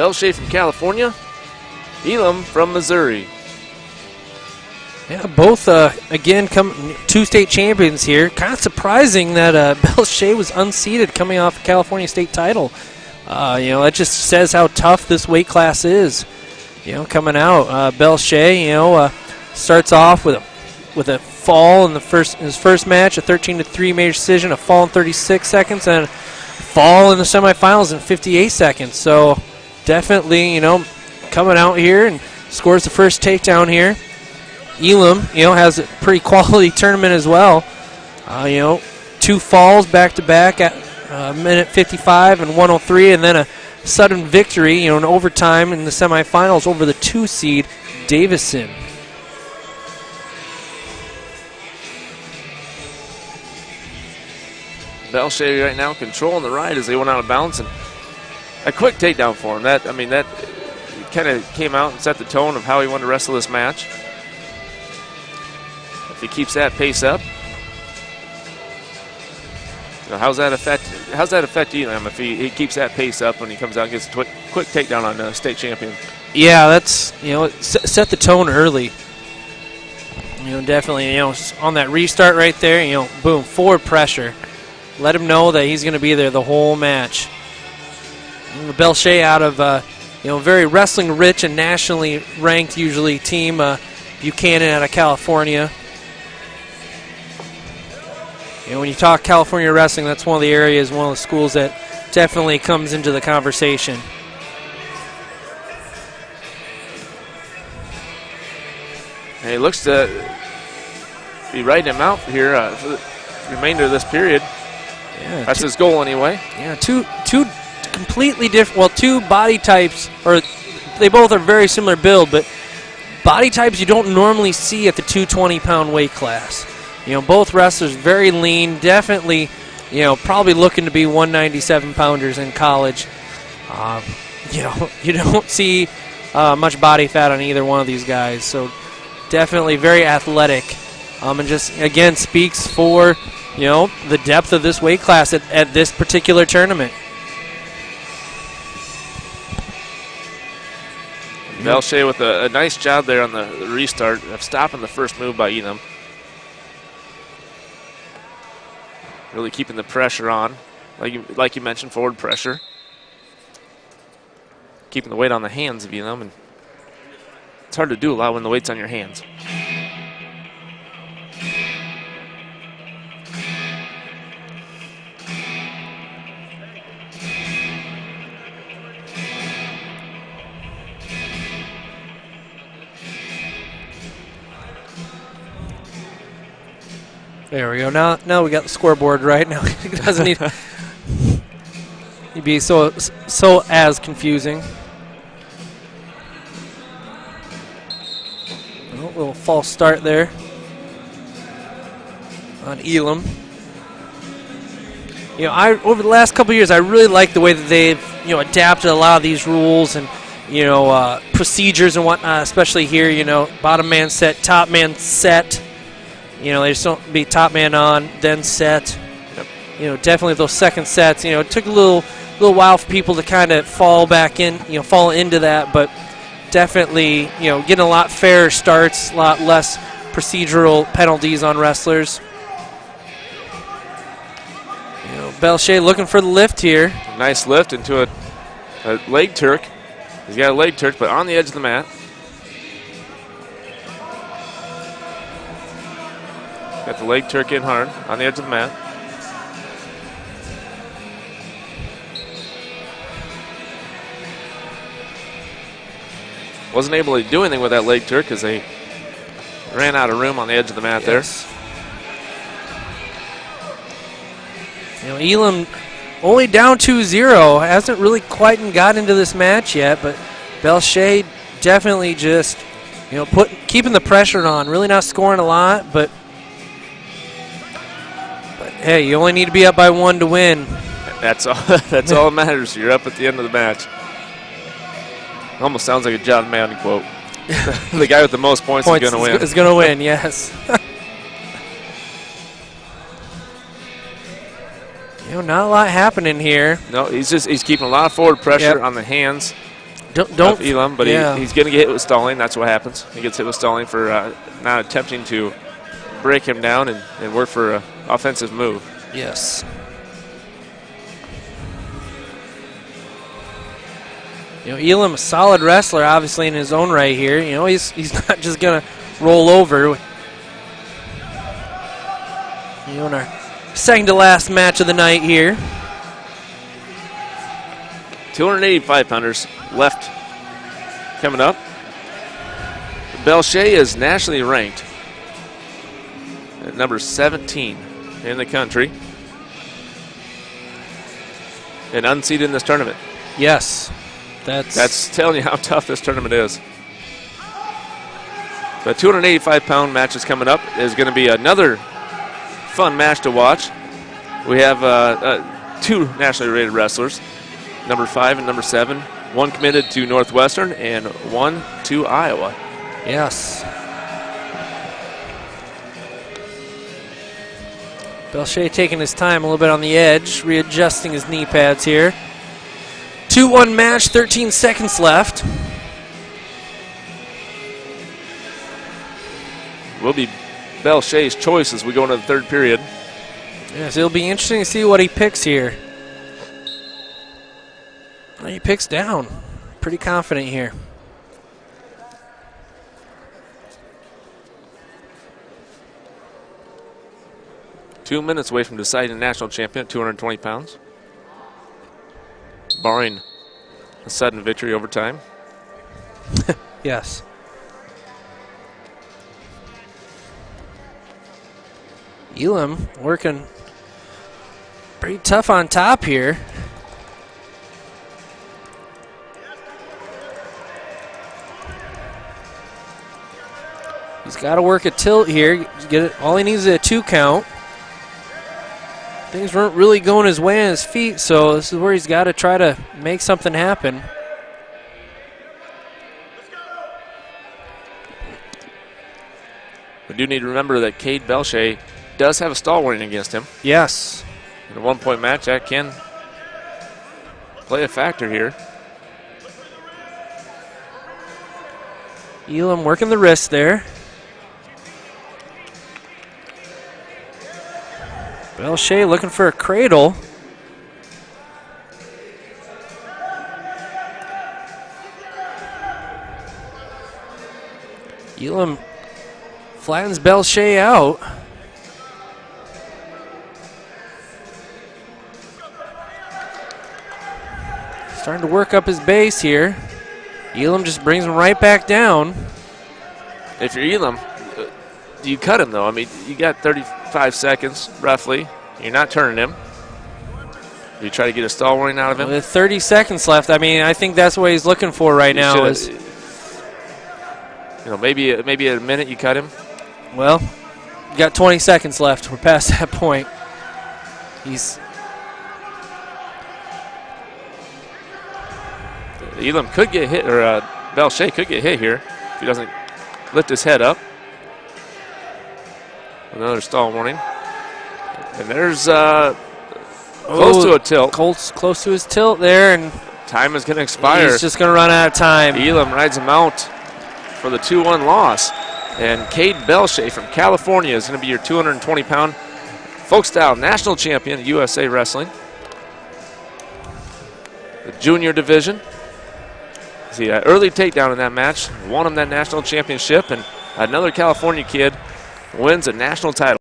Belshay from California, Elam from Missouri. Yeah, both, again, two state champions here. Kind of surprising that Belshay was unseeded coming off a California state title. That just says how tough this weight class is. Coming out, Belshay, starts off with a fall in his first match, a 13-3 major decision, a fall in 36 seconds, and a fall in the semifinals in 58 seconds. So definitely, coming out here and scores the first takedown here. Elam, has a pretty quality tournament as well. Two falls back-to-back at minute 55 and 103, and then a sudden victory, in overtime in the semifinals over the 2 seed, Davison. Belshay right now controlling the ride as they went out of bounds, and a quick takedown for him. That kind of came out and set the tone of how he wanted to wrestle this match. If he keeps that pace up, how's that affect Elam if he keeps that pace up when he comes out and gets a quick takedown on the state champion? Yeah, that's set the tone early. Definitely on that restart right there. Boom, forward pressure. Let him know that he's going to be there the whole match. Belshay out of very wrestling rich and nationally ranked usually team, Buchanan out of California. When you talk California wrestling, that's one of the areas, one of the schools that definitely comes into the conversation. And he looks to be writing him out here for the remainder of this period. Yeah, that's his goal anyway. Yeah, two completely different, well, two body types, or they both are very similar build, but body types you don't normally see at the 220-pound weight class. Both wrestlers very lean, definitely, probably looking to be 197-pounders in college. You don't see much body fat on either one of these guys, so definitely very athletic. And just, again, speaks for, the depth of this weight class at this particular tournament. Belshay with a nice job there on the restart of stopping the first move by Elam. Really keeping the pressure on, like you mentioned, forward pressure. Keeping the weight on the hands of Elam, and it's hard to do a lot when the weight's on your hands. There we go. Now we got the scoreboard right. Now it doesn't need to be so as confusing. Oh, a little false start there on Elam. Over the last couple of years, I really like the way that they've adapted a lot of these rules and procedures and whatnot. Especially here, bottom man set, top man set. They just don't be top man on, then set. Yep. Definitely those second sets. It took a little while for people to kind of fall back in, fall into that, but definitely, getting a lot fairer starts, a lot less procedural penalties on wrestlers. Belshay looking for the lift here. Nice lift into a leg Turk. He's got a leg Turk, but on the edge of the mat. Got the leg Turk in hard on the edge of the mat. Wasn't able to do anything with that leg Turk because they ran out of room on the edge of the mat there. Elam only down 2-0. Hasn't really quite got into this match yet, but Belshay definitely just, keeping the pressure on. Really not scoring a lot, but hey, you only need to be up by 1 to win. That's all. That's all that matters. You're up at the end of the match. Almost sounds like a John Madden quote. The guy with the most points is going to win. Is going to win. Yes. You know, not a lot happening here. No, he's keeping a lot of forward pressure on the hands, don't of Elam, but yeah. he's going to get hit with stalling. That's what happens. He gets hit with stalling for not attempting to break him down and work for an offensive move. Yes. Elam, a solid wrestler, obviously, in his own right here. He's not just going to roll over. In our second to last match of the night here. 285-pounders left coming up. Belshay is nationally ranked at number 17 in the country and unseeded in this tournament. Yes. That's telling you how tough this tournament is. The 285-pound match is coming up. Is going to be another fun match to watch. We have two nationally rated wrestlers, number 5 and number 7. One committed to Northwestern and one to Iowa. Yes. Belshay taking his time a little bit on the edge, readjusting his knee pads here. 2-1 match, 13 seconds left. Will be Belshay's choice as we go into the third period. Yes, it'll be interesting to see what he picks here. He picks down. Pretty confident here. Two minutes away from deciding the national champion at 220 pounds. Barring a sudden victory over time. Yes. Elam working pretty tough on top here. He's got to work a tilt here. Get it. All he needs is a 2 count. Things weren't really going his way on his feet, so this is where he's got to try to make something happen. We do need to remember that Cade Belshay does have a stall warning against him. Yes. In a one-point match, that can play a factor here. Elam working the wrist there. Belshay looking for a cradle. Elam flattens Belshay out. Starting to work up his base here. Elam just brings him right back down. If you're Elam, do you cut him, though? I mean, you got 35 seconds, roughly. You're not turning him. Do you try to get a stall warning out of him? With 30 seconds left, I mean, I think that's what he's looking for right now. Is, maybe at a minute you cut him. Well, you got 20 seconds left. We're past that point. Elam could get hit, or Belshay could get hit here if he doesn't lift his head up. Another stall warning. And there's close to a tilt. Close to his tilt there, and time is going to expire. He's just going to run out of time. Elam rides him out for the 2-1 loss. And Cade Belshay from California is going to be your 220-pound folk style national champion, USA Wrestling. The junior division. See, an early takedown in that match won him that national championship, and another California kid wins a national title.